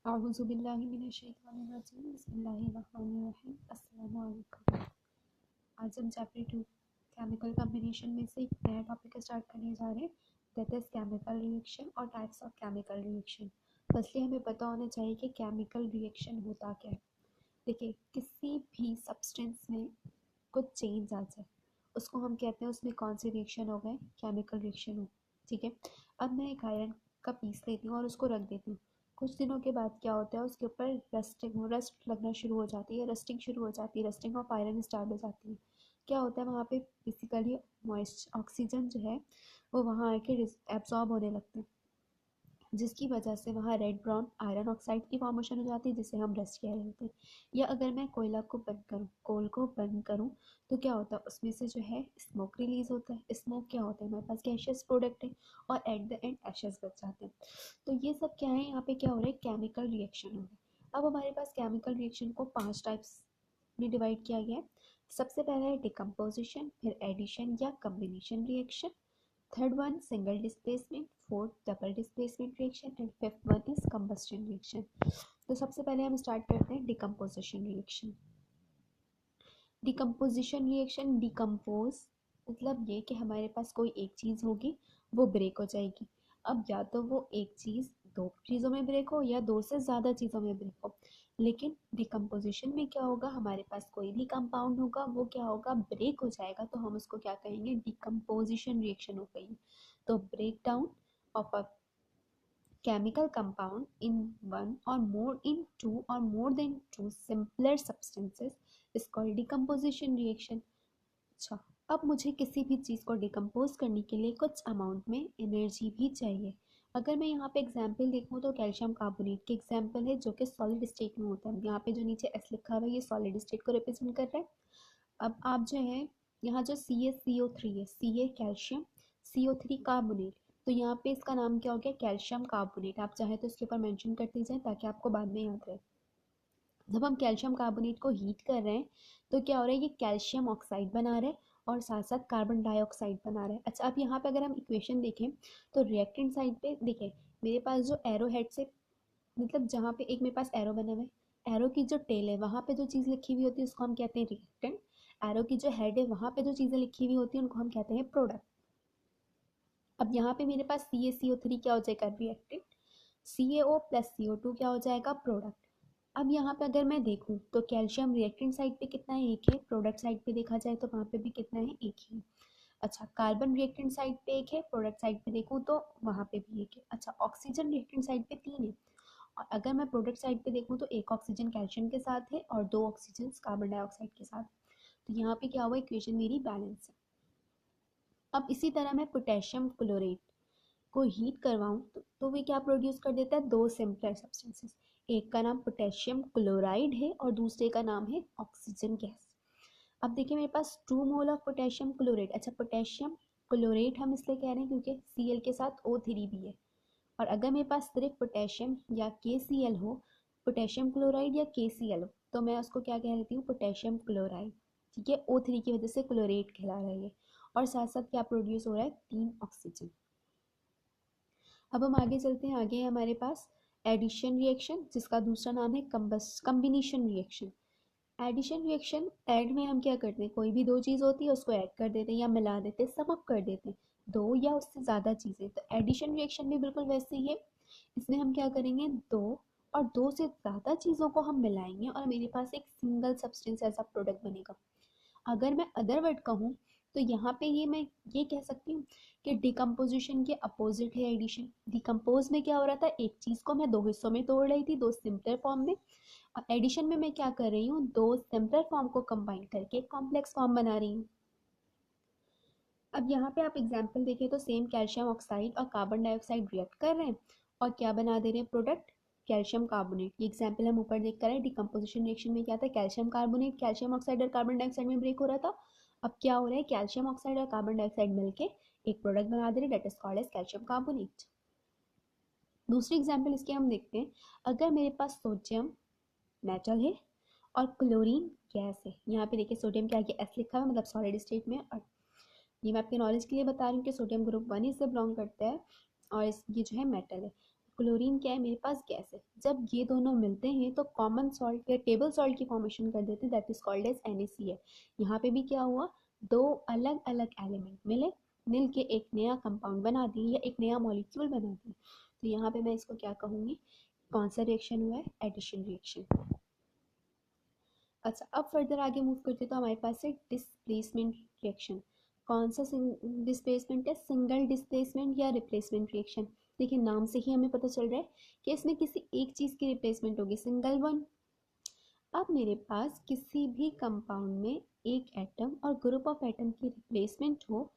औज़ुबिल्लाहिमिनश्शैतानिर्रजीम बिस्मिल्लाहिर्रहमानिर्रहीम अस्सलामु अलैकुम। आज हम चैप्टर 2 केमिकल कॉम्बिनेशन में से एक नया टॉपिक स्टार्ट करने जा रहे हैं, दैट इज केमिकल रिएक्शन और types of chemical reaction. Firstly हमें पता होना चाहिए कि केमिकल रिएक्शन होता क्या है। देखिए, किसी भी सब्सटेंस में कुछ चेंज आ जाए उसको हम कहते हैं उसमें कौन सी रिएक्शन हो गए, केमिकल रिएक्शन हो। ठीक है, अब मैं एक आयरन का पीस लेती हूँ और उसको रख देती हूँ। कुछ दिनों के बाद क्या होता है, उसके ऊपर रस्ट लगना शुरू हो जाती है, रस्टिंग शुरू हो जाती है, रस्टिंग ऑफ आयरन स्टार्ट हो जाती है। क्या होता है, वहाँ पे बेसिकली मॉइस्चर ऑक्सीजन जो है वो वहाँ आके एब्जॉर्ब होने लगते हैं, जिसकी वजह से वहाँ रेड ब्राउन आयरन ऑक्साइड की फॉर्मेशन हो जाती है, जिसे हम रस्ट कह रहे होते हैं। या अगर मैं कोयला को बर्न करूँ, कोल को बर्न करूँ, तो क्या होता है, उसमें से जो है स्मोक रिलीज होता है। स्मोक क्या होता है, हमारे पास गैशियस प्रोडक्ट है और एट द एंड एशेस बच जाते हैं। तो ये सब क्या है, यहाँ पे क्या हो रहा है, केमिकल रिएक्शन हो रहा है। अब हमारे पास केमिकल रिएक्शन को 5 टाइप्स में डिवाइड किया गया है। सबसे पहला है डिकम्पोजिशन, फिर एडिशन या combination reaction, third one single displacement, fourth double displacement reaction and fifth one is combustion reaction. तो सबसे पहले हम स्टार्ट करते हैं decomposition reaction. Decomposition reaction, decompose मतलब ये कि हमारे पास कोई एक चीज़ होगी वो ब्रेक हो जाएगी। अब या तो वो एक चीज़ दो चीज़ों में ब्रेक हो या दो से ज़्यादा चीज़ों में ब्रेक हो, लेकिन डिकम्पोजिशन में क्या होगा, हमारे पास कोई भी कंपाउंड होगा वो क्या होगा, ब्रेक हो जाएगा, तो हम उसको क्या कहेंगे, डिकम्पोजिशन रिएक्शन हो गई। तो break down of a chemical compound in one or more in two or more than two simpler substances is called decomposition reaction। अच्छा, अब मुझे किसी भी चीज़ को डिकम्पोज करने के लिए कुछ अमाउंट में एनर्जी भी चाहिए। अगर मैं यहाँ पे एग्जांपल देखूँ तो कैल्शियम कार्बोनेट की एग्जांपल है, जो कि सॉलिड स्टेट में होता है। यहाँ पे जो नीचे एस लिखा हुआ है ये सॉलिड स्टेट को रिप्रेजेंट कर रहा है। अब आप जो है, यहाँ जो CaCO3 है, Ca कैल्शियम, CO3 कार्बोनेट, तो यहाँ पे इसका नाम क्या हो गया, कैल्शियम कार्बोनेट। आप चाहे तो इसके ऊपर मेंशन करते जाएं ताकि आपको बाद में याद रहे। जब हम कैल्शियम कार्बोनेट को हीट कर रहे हैं तो क्या हो रहा है, ये कैल्शियम ऑक्साइड बना रहा है और साथ साथ कार्बन डाइऑक्साइड बना रहा है। अच्छा, अब यहाँ पे अगर हम इक्वेशन देखें तो रिएक्टेंट साइड पे देखें, मेरे पास जो एरो हेड से, मतलब जहाँ पे एक मेरे पास एरो बना हुआ है, एरो की जो टेल है वहाँ पे जो चीज़ लिखी हुई होती है उसको हम कहते हैं रिएक्टेंट। एरो की जो हेड है वहाँ पे जो चीज़ें लिखी हुई होती है उनको हम कहते हैं प्रोडक्ट। अब यहाँ पे मेरे पास CaCO3 क्या हो जाएगा, रिएक्टेंट, CaO प्लस CO2 क्या हो जाएगा, प्रोडक्ट। अब यहाँ पे अगर मैं देखूँ तो कैल्शियम रिएक्टेंट साइड पे कितना है, एक है, प्रोडक्ट साइड पे देखा जाए तो वहाँ पे भी कितना है, एक ही है। अच्छा, कार्बन रिएक्टेंट साइड पे एक है, प्रोडक्ट साइड पे देखूँ तो वहाँ पे भी एक है। अच्छा, ऑक्सीजन रिएक्टेंट साइड पे 3 है, और अगर मैं प्रोडक्ट साइड पे देखूँ तो एक ऑक्सीजन कैल्शियम के साथ है और 2 ऑक्सीजन कार्बन डाइऑक्साइड के साथ। तो यहाँ पे क्या हुआ, इक्वेशन मेरी बैलेंस है। अब इसी तरह मैं पोटेशियम क्लोरेट को हीट करवाऊँ तो वे क्या प्रोड्यूस कर देता है, दो सिंपलर सब्सटेंसेस। एक का नाम पोटेशियम क्लोराइड है और दूसरे का नाम है ऑक्सीजन गैस। अब देखिए मेरे पास 2 मोल ऑफ पोटेशियम क्लोरेट। अच्छा, पोटेशियम क्लोरेट हम इसलिए कह रहे हैं क्योंकि Cl के साथ O3 भी है, और अगर मेरे पास सिर्फ पोटेशियम या KCl हो, पोटेशियम क्लोराइड या KCl हो, तो मैं उसको क्या कह देती हूँ, पोटेशियम क्लोराइड। ठीक है, O3 की वजह से क्लोरेट कहला रहा है ये, और साथ साथ क्या प्रोड्यूस हो रहा है, 3 ऑक्सीजन। अब हम आगे चलते हैं, आगे है हमारे पास एडिशन रिएक्शन, जिसका दूसरा नाम है combination reaction. Addition reaction, add में हम क्या करते हैं, कोई भी दो चीज़ होती है उसको ऐड कर देते हैं या मिला देते हैं, सम अप कर देते हैं, दो या उससे ज़्यादा चीज़ें। तो एडिशन रिएक्शन भी बिल्कुल वैसे ही है। इसमें हम क्या करेंगे, दो और दो से ज़्यादा चीज़ों को हम मिलाएंगे और मेरे पास एक सिंगल सब्सटेंस ऐसा प्रोडक्ट बनेगा। अगर मैं अदर वर्ड कहूँ तो यहाँ पे ये मैं ये कह सकती हूँ कि डिकम्पोजिशन के अपोजिट है एडिशन। डिकम्पोज में क्या हो रहा था, एक चीज़ को मैं दो हिस्सों में तोड़ रही थी, दो सिंपलर फॉर्म में, और एडिशन में मैं क्या कर रही हूँ, दो सिंपलर फॉर्म को कंबाइन करके एक कॉम्प्लेक्स फॉर्म बना रही हूँ। अब यहाँ पे आप एग्जाम्पल देखें तो सेम कैल्शियम ऑक्साइड और कार्बन डाइऑक्साइड रिएक्ट कर रहे हैं और क्या बना दे रहे हैं, प्रोडक्ट कैल्शियम कार्बोनेट। ये एग्जाम्पल हम ऊपर देख कर रहे हैं। डिकम्पोजिशन रिएक्शन में क्या था, कैल्शियम कार्बोनेट कैल्शियम ऑक्साइड और कार्बन डाइऑक्साइड में ब्रेक हो रहा था। अब क्या हो रहा है, कैल्शियम ऑक्साइड और कार्बन डाइऑक्साइड मिलके एक प्रोडक्ट बना दे रहे, that is called as calcium carbonate. दूसरी एग्जाम्पल इसके हम देखते हैं, अगर मेरे पास सोडियम मेटल है और क्लोरीन गैस है। यहाँ पे देखिए सोडियम क्या है, एस लिखा है, मतलब सॉलिड स्टेट में, और ये मैं आपके नॉलेज के लिए बता रही हूँ कि सोडियम ग्रुप 1 इससे बिलोंग करता है और ये जो है मेटल है। क्लोरीन क्या है, मेरे पास गैस है। जब ये दोनों मिलते हैं तो कॉमन सॉल्ट या टेबल सॉल्ट की फॉर्मेशन कर देते हैं, that is called as NaCl। यहाँ पे भी क्या हुआ, दो अलग अलग एलिमेंट मिले, मिल के एक नया कंपाउंड बना दिए या एक नया मॉलिक्यूल बना दिए। तो यहाँ पे मैं इसको क्या कहूँगी, कौन सा रिएक्शन हुआ है, एडिशन रिएक्शन। अच्छा, अब फर्दर आगे मूव करते तो हमारे पास है डिस्प्लेसमेंट रिएक्शन। कौन सा डिस्प्लेसमेंट है, सिंगल डिस्प्लेसमेंट या रिप्लेसमेंट रिएक्शन। देखिए नाम से ही हमें पता चल रहा है कि इसमें किसी एक चीज़ की रिप्लेसमेंट होगी, सिंगल वन। अब मेरे पास किसी भी कंपाउंड में एक एटम और ग्रुप ऑफ एटम की रिप्लेसमेंट हो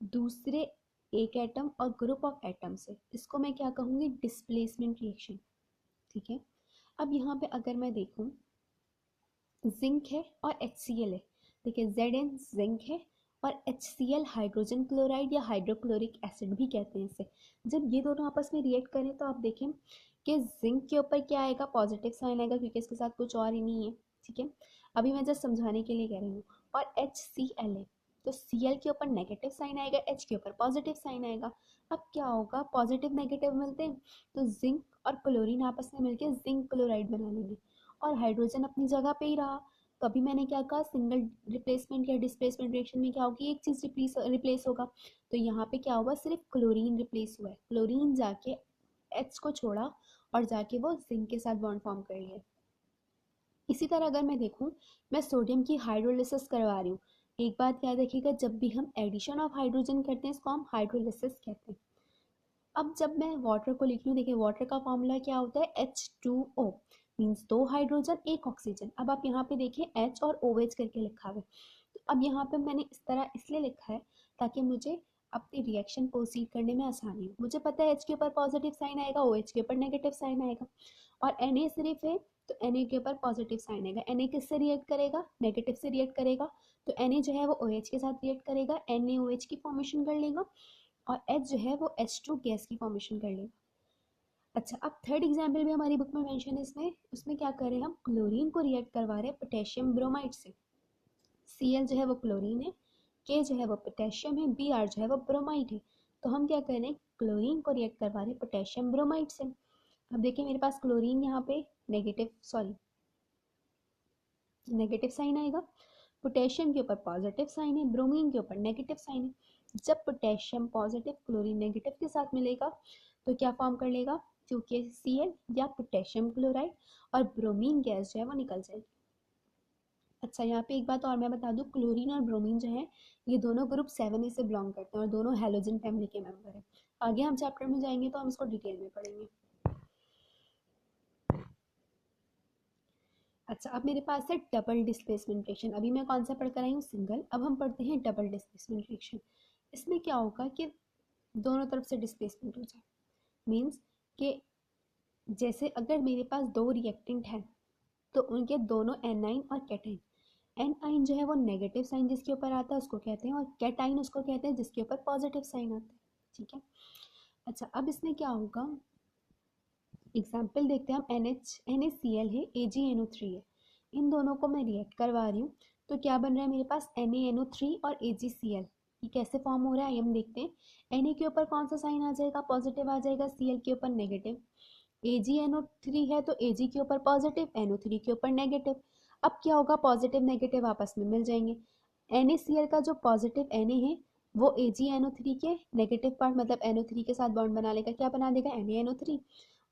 दूसरे एक एटम और ग्रुप ऑफ एटम से, इसको मैं क्या कहूँगी, डिस्प्लेसमेंट रिएक्शन। ठीक है। अब यहाँ पे अगर मैं देखूँ, जिंक है और HCl है। देखिए Zn जिंक है और HCl हाइड्रोजन क्लोराइड या हाइड्रोक्लोरिक एसिड भी कहते हैं इसे। जब ये दोनों आपस में रिएक्ट करें तो आप देखें कि जिंक के ऊपर क्या आएगा, पॉजिटिव साइन आएगा, क्योंकि इसके साथ कुछ और ही नहीं है। ठीक है, अभी मैं जस्ट समझाने के लिए कह रही हूँ। और HCl है तो Cl के ऊपर नेगेटिव साइन आएगा, H के ऊपर पॉजिटिव साइन आएगा। अब क्या होगा, पॉजिटिव नेगेटिव मिलते हैं तो जिंक और क्लोरीन आपस में मिलकर जिंक क्लोराइड बना लेंगे, और हाइड्रोजन अपनी जगह पे ही रहा। तो अभी मैंने क्या कहा, सिंगल रिप्लेसमेंट या डिस्प्लेसमेंट रिएक्शन में क्या होगी, एक चीज रिप्लेस होगा। तो यहाँ पे क्या हुआ, सिर्फ क्लोरीन रिप्लेस हुआ है। क्लोरीन जाके H को छोड़ा और जाके वो जिंक के साथ बॉन्ड फॉर्म कर लिया। इसी तरह अगर मैं देखूं, मैं सोडियम की हाइड्रोलिसिस करवा रही हूँ। एक बात याद रखिएगा, जब भी हम एडिशन ऑफ हाइड्रोजन करते हैं इसको हम हाइड्रोलिसिस कहते हैं। अब जब मैं वाटर को लिख लूँ, देखिए वाटर का फॉर्मूला क्या होता है, H2O, मीन्स दो हाइड्रोजन एक ऑक्सीजन। अब आप यहाँ पे देखिए H और OH करके लिखा हुआ है। तो अब यहाँ पे मैंने इस तरह इसलिए लिखा है ताकि मुझे अपनी रिएक्शन प्रोसीड करने में आसानी हो। मुझे पता है H के ऊपर पॉजिटिव साइन आएगा, OH के ऊपर नेगेटिव साइन आएगा, और Na सिर्फ है तो Na के ऊपर पॉजिटिव साइन आएगा। Na किससे रिएक्ट करेगा, नेगेटिव से रिएक्ट करेगा। तो Na जो है वो OH के साथ रिएक्ट करेगा, NaOH की फॉर्मेशन कर लेगा, और H जो है वो H2 गैस की फॉर्मेशन कर लेगा। अच्छा, अब थर्ड एग्जाम्पल भी हमारी बुक में मेंशन है। इसमें उसमें क्या कर रहे हैं, हम क्लोरीन को रिएक्ट करवा रहे हैं पोटेशियम ब्रोमाइड से। Cl जो है वो क्लोरीन है, K जो है वो पोटेशियम है, Br जो है वो ब्रोमाइड है। तो हम क्या कर रहे हैं, क्लोरीन को रिएक्ट करवा रहे हैं पोटेशियम ब्रोमाइड से। अब देखिए मेरे पास क्लोरीन यहाँ पे नेगेटिव साइन आएगा, पोटेशियम के ऊपर पॉजिटिव साइन है, ब्रोमीन के ऊपर नेगेटिव साइन है। जब पोटेशियम पॉजिटिव क्लोरीन नेगेटिव के साथ मिलेगा तो क्या फॉर्म कर लेगा, क्योंकि Cl या पोटेशियम क्लोराइड, और ब्रोमीन गैस जो है वो निकल जाएगी। अच्छा, यहाँ पे एक बात और मैं बता दूं, क्लोरीन और ब्रोमीन जो है ये दोनों ग्रुप 7A से बिलोंग करते हैं और दोनों हैलोजन फैमिली के मेंबर हैं। आगे हम चैप्टर में जाएंगे तो हम इसको डिटेल में पढ़ेंगे। अच्छा, अब मेरे पास है डबल डिस्प्लेसमेंट रिएक्शन। अभी मैं कौन सा पढ़ कर आई हूँ, सिंगल। अब हम पढ़ते हैं डबल डिस्प्लेसमेंट रिएक्शन। इसमें क्या होगा कि दोनों तरफ से डिस्प्लेसमेंट हो जाए, मीन्स कि जैसे अगर मेरे पास दो रिएक्टेंट हैं तो उनके दोनों एनाइन और कैटाइन, एनाइन जो है वो नेगेटिव साइन जिसके ऊपर आता है उसको कहते हैं, और कैटाइन उसको कहते हैं जिसके ऊपर पॉजिटिव साइन आता है। ठीक है। अच्छा, अब इसमें क्या होगा, एग्जाम्पल देखते हैं हम। NaCl है, AgNO3 है, इन दोनों को मैं रिएक्ट करवा रही हूँ तो क्या बन रहा है मेरे पास, NaNO3 और AgCl। ये कैसे फॉर्म हो रहा है हम देखते हैं। Na के ऊपर कौन सा साइन आ जाएगा, पॉजिटिव आ जाएगा, Cl के ऊपर नेगेटिव। AgNO3 है तो Ag के ऊपर पॉजिटिव, NO3 के ऊपर नेगेटिव। अब क्या होगा, पॉजिटिव नेगेटिव आपस में मिल जाएंगे। NaCl का जो पॉजिटिव Na है वो AgNO3 के नेगेटिव पार्ट मतलब NO3 के साथ बॉन्ड बना लेगा, क्या बना देगा, NaNO3,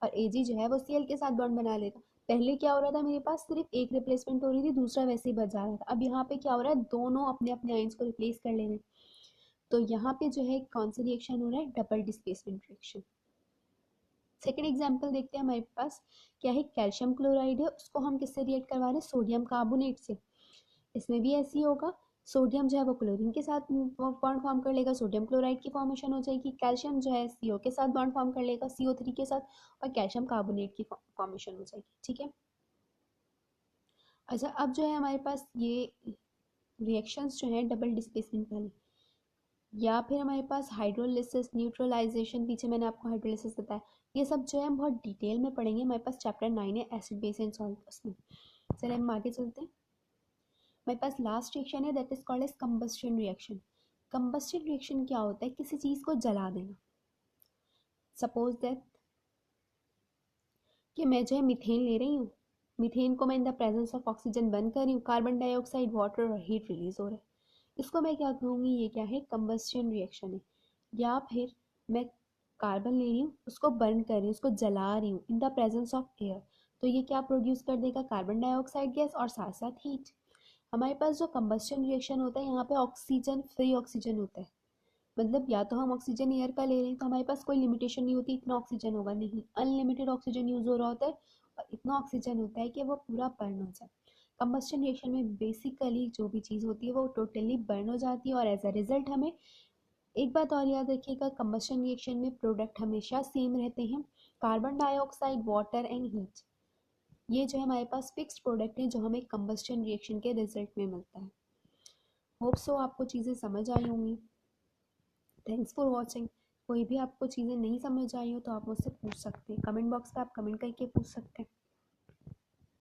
और Ag जो है वो Cl के साथ बॉन्ड बना लेगा। पहले क्या हो रहा था, मेरे पास सिर्फ एक रिप्लेसमेंट हो रही थी, दूसरा वैसे ही बच जा रहा था। अब यहाँ पे क्या हो रहा है, दोनों अपने अपने आयंस को रिप्लेस कर ले रहे हैं। तो यहाँ पे जो है कौन सा रिएक्शन हो रहा है, double displacement reaction. Second example देखते हैं, हमारे पास क्या है, कैल्शियम क्लोराइड है, उसको हम किससे रिएक्ट करवा रहे हैं, सोडियम कार्बोनेट से। इसमें भी ऐसे ही होगा, सोडियम जो है वो क्लोरीन के साथ बॉन्ड फॉर्म कर लेगा, सोडियम क्लोराइड की फॉर्मेशन हो जाएगी। कैल्शियम जो है CO के साथ बॉन्ड फॉर्म कर लेगा, CO3 के साथ, और कैल्शियम कार्बोनेट की फॉर्मेशन हो जाएगी। ठीक है। अच्छा, अब जो है हमारे पास ये रिएक्शंस जो हैं डबल डिस्प्लेसमेंट वाली, या फिर हमारे पास हाइड्रोलिसिस, न्यूट्रलाइजेशन, पीछे मैंने आपको हाइड्रोलिसिस बताया, ये सब जो है हम बहुत डिटेल में पढ़ेंगे। हमारे पास चैप्टर 9 है एसिड बेस एंड सॉल्ट, उसमें। चलिए हम आगे चलते हैं। हमारे पास लास्ट रिएक्शन है, that is called as combustion reaction. Combustion reaction क्या होता है, किसी चीज़ को जला देना। सपोज दैट कि मैं जो है मीथेन ले रही हूँ, मीथेन को मैं in the presence of oxygen burn कर रही हूँ, कार्बन डाइऑक्साइड, वाटर और हीट रिलीज हो रहा है। इसको मैं क्या कहूँगी, ये क्या है, कंबस्शन रिएक्शन है। या फिर मैं कार्बन ले रही हूँ, उसको बर्न कर रही हूँ, उसको जला रही हूँ in the presence of air, तो ये क्या प्रोड्यूस कर देगा, कार्बन डाइऑक्साइड गैस और साथ साथ हीट। हमारे पास जो कंबस्शन रिएक्शन होता है यहाँ पे ऑक्सीजन, फ्री ऑक्सीजन होता है। मतलब या तो हम ऑक्सीजन एयर का ले रहे हैं तो हमारे पास कोई लिमिटेशन नहीं होती इतना ऑक्सीजन होगा, नहीं, अनलिमिटेड ऑक्सीजन यूज हो रहा होता है और इतना ऑक्सीजन होता है कि वो पूरा बर्न हो जाए। कंबस्शन रिएक्शन में बेसिकली जो भी चीज़ होती है वो टोटली बर्न हो जाती है और एज अ रिजल्ट हमें, एक बात और याद रखिएगा, कंबस्शन रिएक्शन में प्रोडक्ट हमेशा सेम रहते हैं, carbon dioxide, water and heat. ये जो है हमारे पास फिक्स्ड प्रोडक्ट है जो हमें कंबस्शन रिएक्शन के रिजल्ट में मिलता है। होप सो आपको चीज़ें समझ आई होंगी। Thanks for watching. कोई भी आपको चीज़ें नहीं समझ आई हो तो आप मुझसे पूछ सकते हैं, कमेंट बॉक्स पे आप कमेंट करके पूछ सकते हैं।